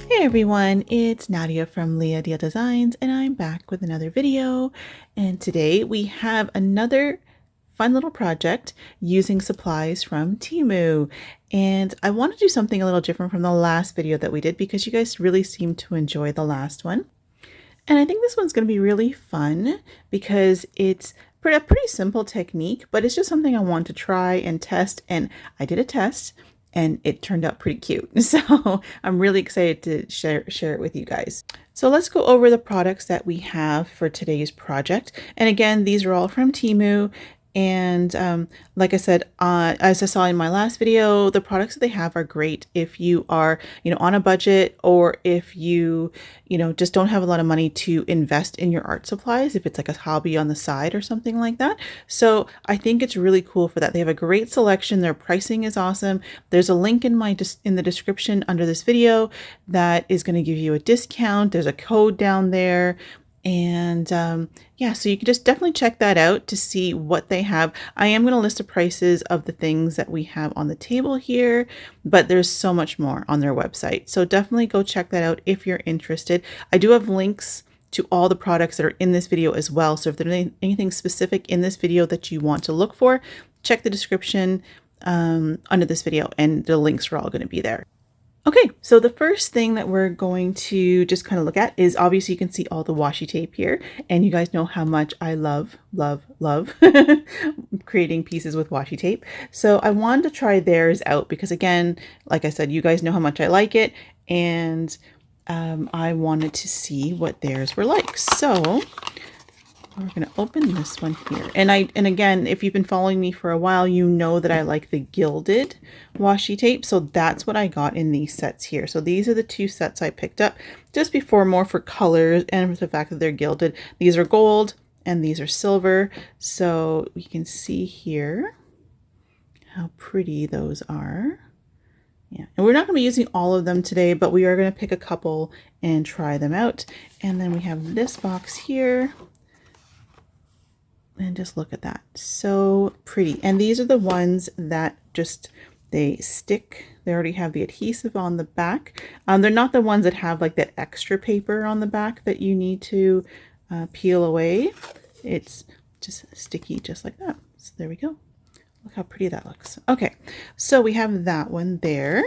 Hey everyone, it's Nadia from Leah Dia Designs and I'm back with another video, and today we have another fun little project using supplies from Temu. And I want to do something a little different from the last video that we did because you guys really seemed to enjoy the last one. And I think this one's going to be really fun because it's a pretty simple technique, but it's just something I want to try and test. And I did a test and it turned out pretty cute. So I'm really excited to share it with you guys. So let's go over the products that we have for today's project. And again, these are all from Temu. And like I said, as I saw in my last video, the products that they have are great if you are, on a budget, or if you, just don't have a lot of money to invest in your art supplies, if it's like a hobby on the side or something like that. So I think it's really cool for that. They have a great selection. Their pricing is awesome. There's a link in the description under this video that is going to give you a discount. There's a code down there. And yeah, so you can just definitely check that out to see what they have. I am going to list the prices of the things that we have on the table here, but there's so much more on their website. So definitely go check that out if you're interested. I do have links to all the products that are in this video as well. So if there's anything specific in this video that you want to look for, check the description under this video and the links are all going to be there. Okay, so the first thing that we're going to just kind of look at is, obviously you can see all the washi tape here, and you guys know how much I love creating pieces with washi tape. So I wanted to try theirs out because, again, like I said, you guys know how much I like it, and I wanted to see what theirs were like. So we're going to open this one here. And again, if you've been following me for a while, you know that I like the gilded washi tape. So that's what I got in these sets here. So these are the two sets I picked up just before, more for colors and for the fact that they're gilded. These are gold and these are silver. So we can see here how pretty those are. Yeah, and we're not going to be using all of them today, but we are going to pick a couple and try them out. And then we have this box here. And just look at that, so pretty. And these are the ones that they stick. They already have the adhesive on the back. They're not the ones that have like that extra paper on the back that you need to peel away. It's just sticky just like that. So there we go. Look how pretty that looks. Okay, so we have that one there.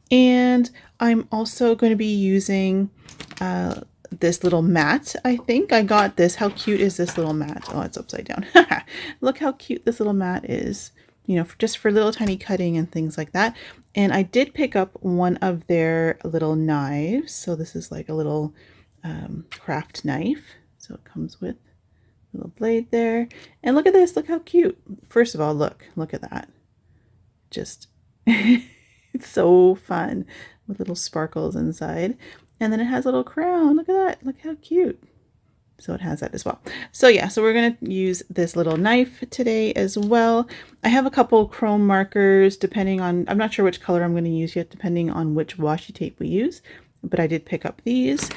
And I'm also going to be using this little mat. I think I got this. How cute is this little mat? Oh, it's upside down. Look how cute this little mat is, just for little tiny cutting and things like that. And I did pick up one of their little knives. So this is like a little craft knife. So it comes with a little blade there. And look at this. Look how cute. First of all, look at that. Just it's so fun with little sparkles inside. And then it has a little crown. Look at that. Look how cute. So it has that as well. So yeah, so we're going to use this little knife today as well. I have a couple chrome markers depending on, I'm not sure which color I'm going to use yet, depending on which washi tape we use. But I did pick up these.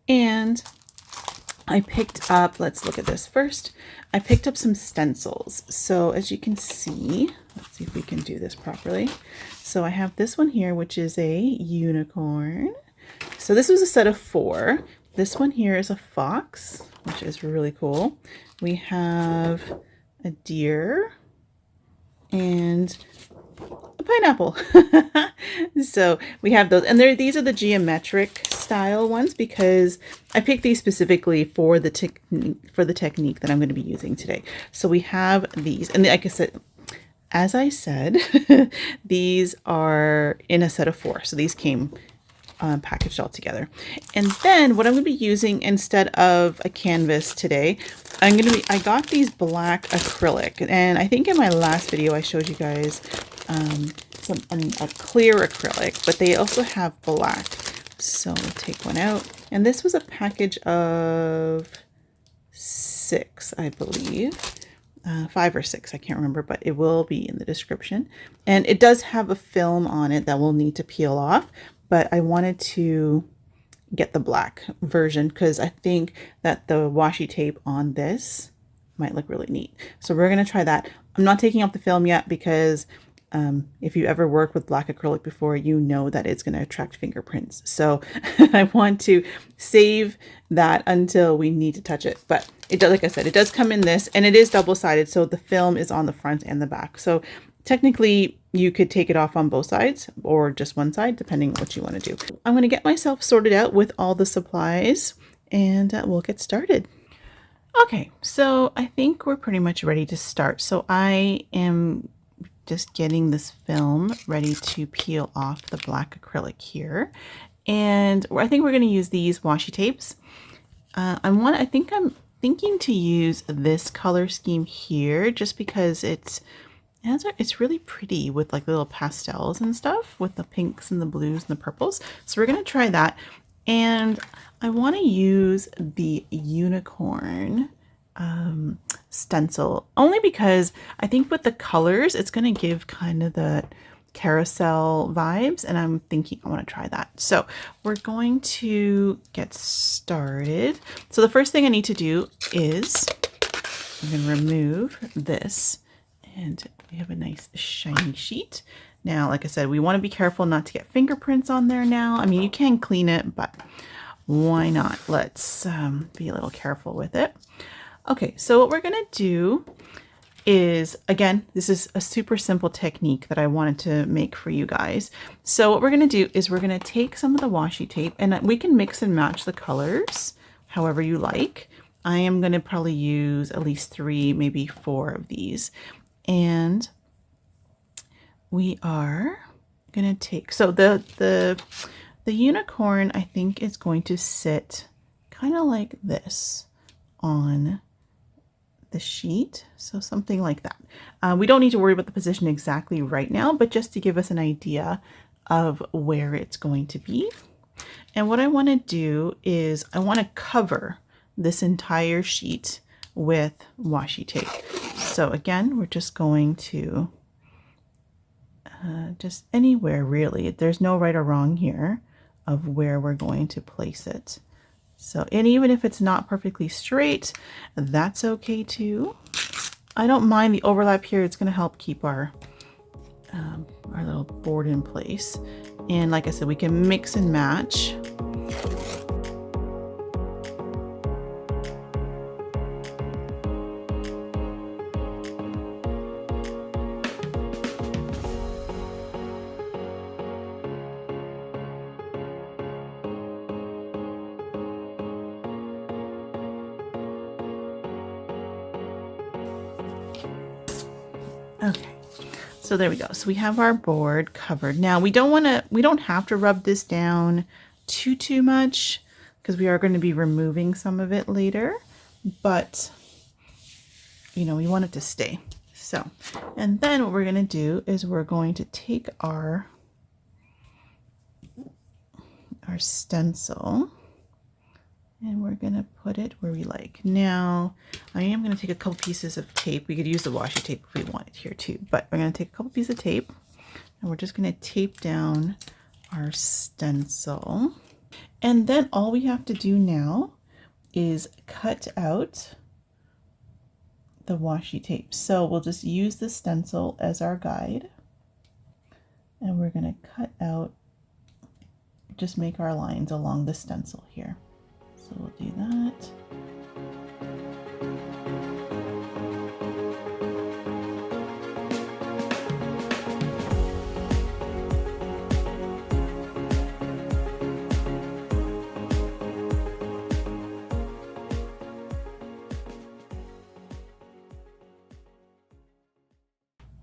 And I picked up, let's look at this first. I picked up some stencils. So as you can see, let's see if we can do this properly. So I have this one here, which is a unicorn. So this was a set of 4. This one here is a fox, which is really cool. We have a deer and a pineapple. So we have those, and these are the geometric style ones because I picked these specifically for the technique that I'm going to be using today. So we have these, and like I said, as I said, these are in a set of 4. So these came packaged all together. And then what I'm going to be using instead of a canvas today, I got these black acrylic, and I think in my last video I showed you guys a clear acrylic, but they also have black. So we'll take one out, and this was a package of 6, I believe. 5 or 6, I can't remember, but it will be in the description. And it does have a film on it that we'll need to peel off, but I wanted to get the black version because I think that the washi tape on this might look really neat. So we're going to try that. I'm not taking off the film yet because If you ever worked with black acrylic before, you know that it's going to attract fingerprints. So I want to save that until we need to touch it. But it does, like I said, it does come in this, and it is double-sided, so the film is on the front and the back. So technically, you could take it off on both sides or just one side, depending on what you want to do. I'm going to get myself sorted out with all the supplies, and we'll get started. Okay, so I think we're pretty much ready to start. So I am just getting this film ready to peel off the black acrylic here. And I think we're going to use these washi tapes. I think I'm thinking to use this color scheme here just because it's really pretty with like little pastels and stuff with the pinks and the blues and the purples. So we're going to try that. And I want to use the unicorn stencil only because I think with the colors it's going to give kind of the carousel vibes, and I'm thinking I want to try that. So we're going to get started. So the first thing I need to do is I'm going to remove this, and we have a nice shiny sheet. Now, like I said, we want to be careful not to get fingerprints on there now. I mean, you can clean it, but why not? Let's be a little careful with it. Okay, so what we're going to do is, again, this is a super simple technique that I wanted to make for you guys. So what we're going to do is we're going to take some of the washi tape, and we can mix and match the colors however you like. I am going to probably use at least 3, maybe 4 of these. And we are going to take, so the unicorn, I think, is going to sit kind of like this on the sheet, so something like that. We don't need to worry about the position exactly right now, but just to give us an idea of where it's going to be. And what I want to do is I want to cover this entire sheet with washi tape. So again, we're just going to just anywhere really. There's no right or wrong here of where we're going to place it. So, and even if it's not perfectly straight, that's okay too. I don't mind the overlap here. It's going to help keep our little board in place. And like I said, we can mix and match. Okay, so there we go. So we have our board covered. Now we don't have to rub this down too much because we are going to be removing some of it later, but you know, we want it to stay. So, and then what we're going to do is we're going to take our stencil, and we're going to put it where we like. Now, I am going to take a couple pieces of tape. We could use the washi tape if we wanted here too, but we're going to take a couple pieces of tape, and we're just going to tape down our stencil. And then all we have to do now is cut out the washi tape. So we'll just use the stencil as our guide, and we're going to cut out, just make our lines along the stencil here. So we'll do that.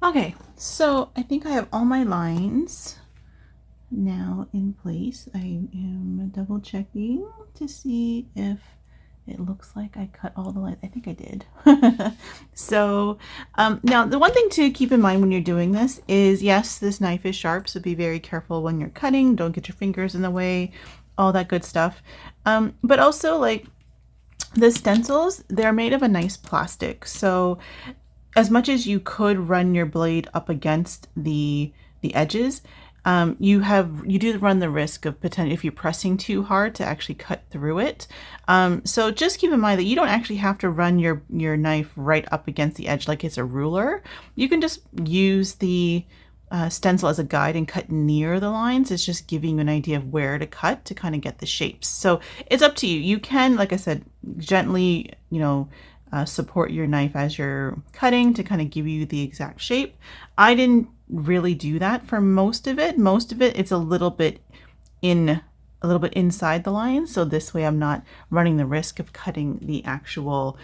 Okay, so I think I have all my lines now in place. I am double checking to see if it looks like I cut all the lines. I think I did. So now the one thing to keep in mind when you're doing this is, yes, this knife is sharp, so be very careful when you're cutting. Don't get your fingers in the way, all that good stuff. But also, like, the stencils, they're made of a nice plastic, so as much as you could run your blade up against the edges, you do run the risk of potentially, if you're pressing too hard, to actually cut through it. So just keep in mind that you don't actually have to run your knife right up against the edge like it's a ruler. You can just use the stencil as a guide and cut near the lines. It's just giving you an idea of where to cut to kind of get the shapes. So it's up to you. You can, like I said, gently, support your knife as you're cutting to kind of give you the exact shape. I didn't really do that for most of it. Most of it, it's a little bit inside the line. So this way I'm not running the risk of cutting the actual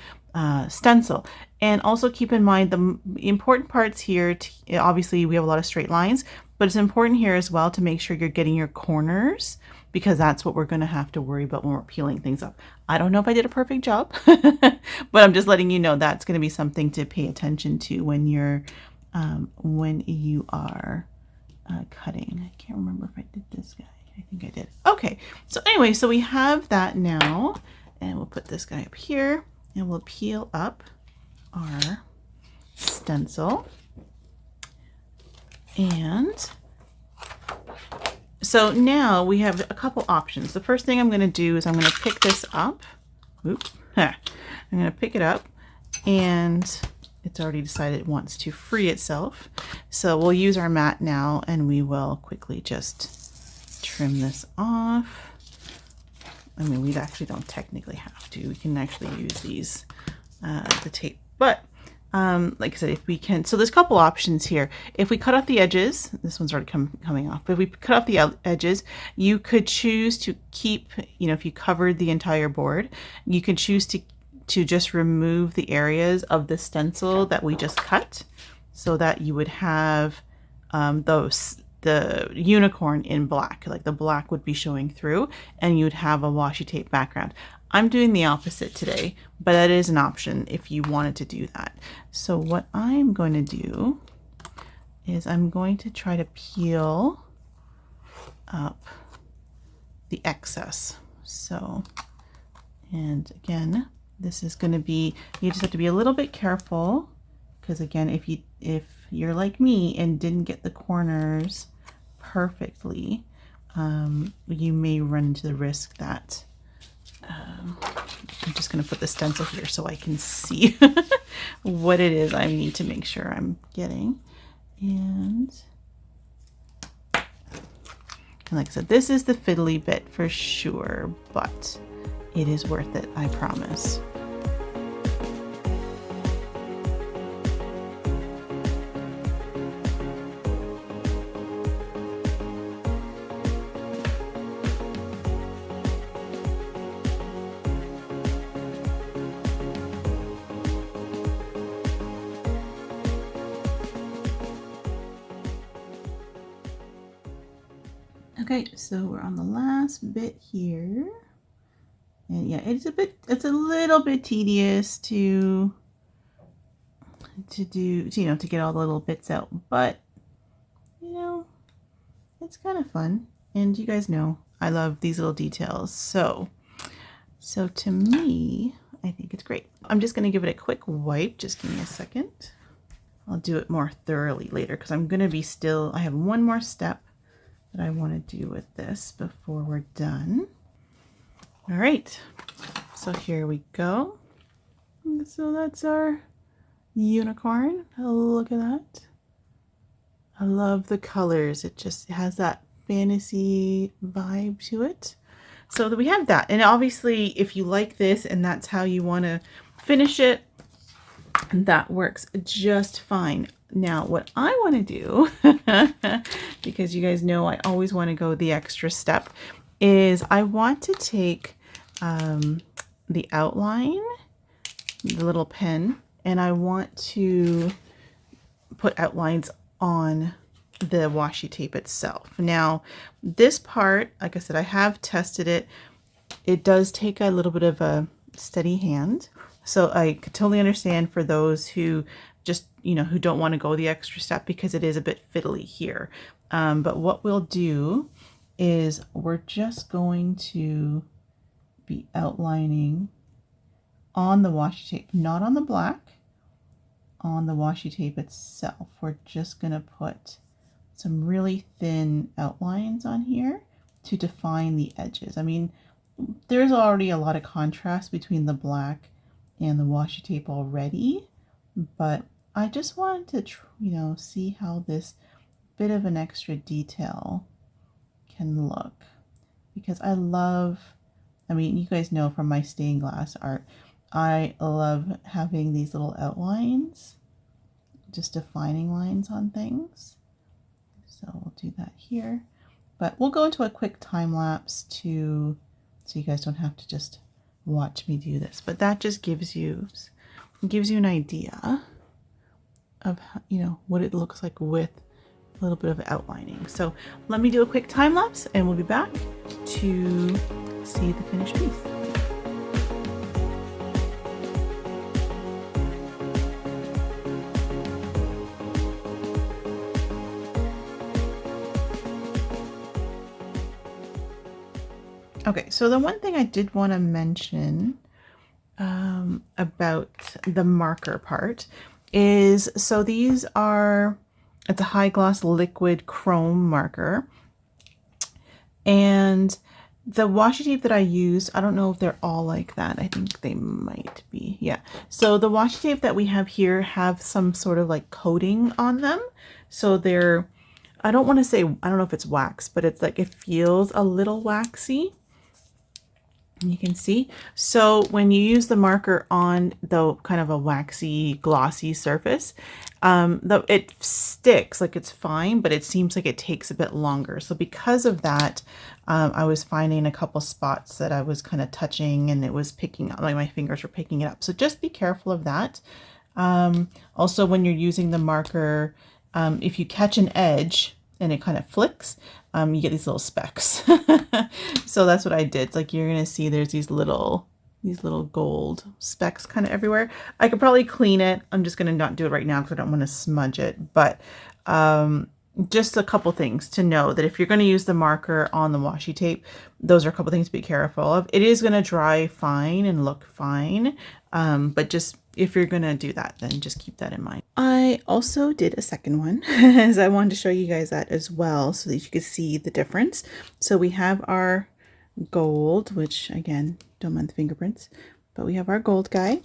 stencil. And also keep in mind the important parts here, obviously we have a lot of straight lines, but it's important here as well to make sure you're getting your corners, because that's what we're going to have to worry about when we're peeling things up. I don't know if I did a perfect job, but I'm just letting you know that's going to be something to pay attention to when you are cutting. I can't remember if I did this guy. I think I did. Okay, so anyway, so we have that now, and we'll put this guy up here, and we'll peel up our stencil. And so now we have a couple options. The first thing I'm going to do is I'm going to pick this up. I'm going to pick it up, and it's already decided it wants to free itself. So we'll use our mat now, and we will quickly just trim this off. I mean, we actually don't technically have to. We can actually use these, the tape. But like I said, if we can, so there's a couple options here. If we cut off the edges, this one's already coming off, but if we cut off the edges, you could choose to keep, if you covered the entire board, you can choose to just remove the areas of the stencil that we just cut, so that you would have the unicorn in black, like the black would be showing through, and you'd have a washi tape background. I'm doing the opposite today, but that is an option if you wanted to do that. So what I'm going to do is I'm going to try to peel up the excess. So, and again, this is going to be, you just have to be a little bit careful, because again, if you're like me and didn't get the corners perfectly, you may run into the risk that I'm just going to put the stencil here so I can see what it is I need to make sure I'm getting. And like I said, this is the fiddly bit for sure, but it is worth it, I promise. Okay, so we're on the last bit here, and yeah, it's a little bit tedious to do, to get all the little bits out, but it's kind of fun, and you guys know I love these little details, so to me, I think it's great. I'm just going to give it a quick wipe. Just give me a second. I'll do it more thoroughly later, because I'm going to be I have one more step that I want to do with this before we're done. All right, so here we go. So that's our unicorn. Look at that. I love the colors. It just has that fantasy vibe to it. So that we have that. And obviously, if you like this and that's how you want to finish it, that works just fine. Now, what I want to do, because you guys know I always want to go the extra step, is I want to take the outline, the little pen, and I want to put outlines on the washi tape itself. Now, this part, like I said, I have tested it. It does take a little bit of a steady hand. So I could totally understand for those who just, who don't want to go the extra step, because it is a bit fiddly here. But what we'll do is we're just going to be outlining on the washi tape, not on the black, on the washi tape itself. We're just going to put some really thin outlines on here to define the edges. I mean, there's already a lot of contrast between the black and the washi tape already, but I just wanted to, see how this bit of an extra detail can look. Because I love, I mean, you guys know from my stained glass art, I love having these little outlines, just defining lines on things. So we'll do that here. But we'll go into a quick time lapse so you guys don't have to just watch me do this. But that just gives you an idea of, you know, what it looks like with a little bit of outlining. So let me do a quick time lapse and we'll be back to see the finished piece. Okay, so the one thing I did want to mention about the marker part is, so these are, it's a high gloss liquid chrome marker, and the washi tape that I used, I don't know if they're all like that. I think they might be. Yeah. So the washi tape that we have here have some sort of like coating on them. So they're, I don't want to say, I don't know if it's wax, but it's like, it feels a little waxy. You can see. So when you use the marker on the kind of a waxy, glossy surface, it sticks, like it's fine, but it seems like it takes a bit longer. So because of that, I was finding a couple spots that I was kind of touching and it was picking up, like my fingers were picking it up. So just be careful of that. Also, when you're using the marker, if you catch an edge and it kind of flicks, you get these little specks. So that's what I did. It's like, you're going to see there's these little gold specks kind of everywhere. I could probably clean it. I'm just going to not do it right now because I don't want to smudge it. But just a couple things to know, that if you're going to use the marker on the washi tape, those are a couple things to be careful of. It is going to dry fine and look fine. But just, if you're going to do that, then just keep that in mind. I also did a second one as I wanted to show you guys that as well, so that you could see the difference. So we have our gold, which again, don't mind the fingerprints, but we have our gold guy.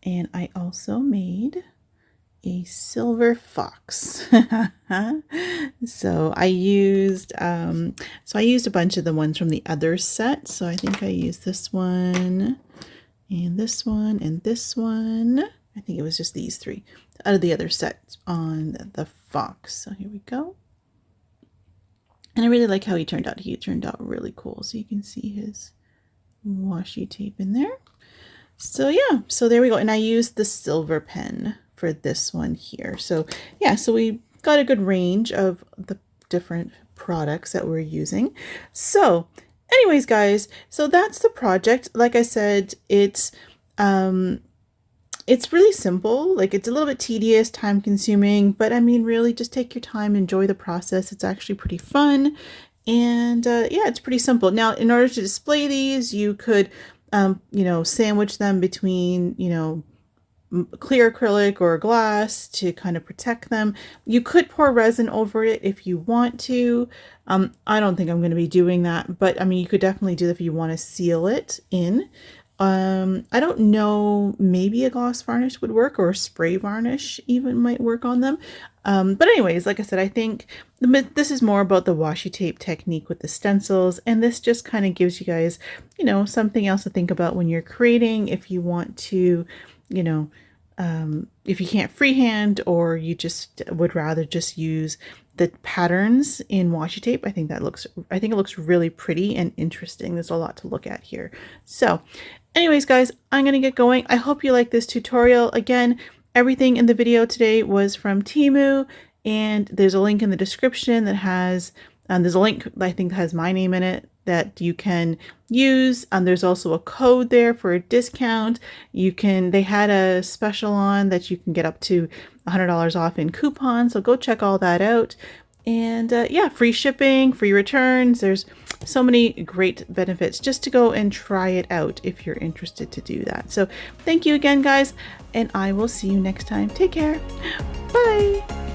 And I also made a silver fox. So I used a bunch of the ones from the other set. So I think I used this one and this one and this one. I think it was just these three out of the other set on the fox. So here we go. And I really like how he turned out. He turned out really cool. So you can see his washi tape in there. So yeah, so there we go. And I used the silver pen for this one here. So yeah, so we got a good range of the different products that we're using. So anyways, guys, so that's the project. Like I said, it's really simple. Like, it's a little bit tedious, time consuming, but I mean, really just take your time, enjoy the process. It's actually pretty fun. And yeah, it's pretty simple. Now, in order to display these, you could, you know, sandwich them between, you know, clear acrylic or glass to kind of protect them. You could pour resin over it if you want to. I don't think I'm going to be doing that, but I mean, you could definitely do that if you want to seal it in. I don't know, maybe a gloss varnish would work, or a spray varnish even might work on them. But anyways, like I said, I think this is more about the washi tape technique with the stencils, and this just kind of gives you guys, you know, something else to think about when you're creating, if you want to, you know, if you can't freehand, or you just would rather just use the patterns in washi tape. I think it looks really pretty and interesting. There's a lot to look at here. So anyways, guys, I'm going to get going. I hope you like this tutorial. Again, everything in the video today was from Temu, and there's a link in the description that has, there's a link I think that has my name in it that you can use. There's also a code there for a discount. They had a special on that you can get up to $100 off in coupons. So go check all that out. And yeah, free shipping, free returns. There's so many great benefits just to go and try it out if you're interested to do that. So thank you again, guys, and I will see you next time. Take care. Bye.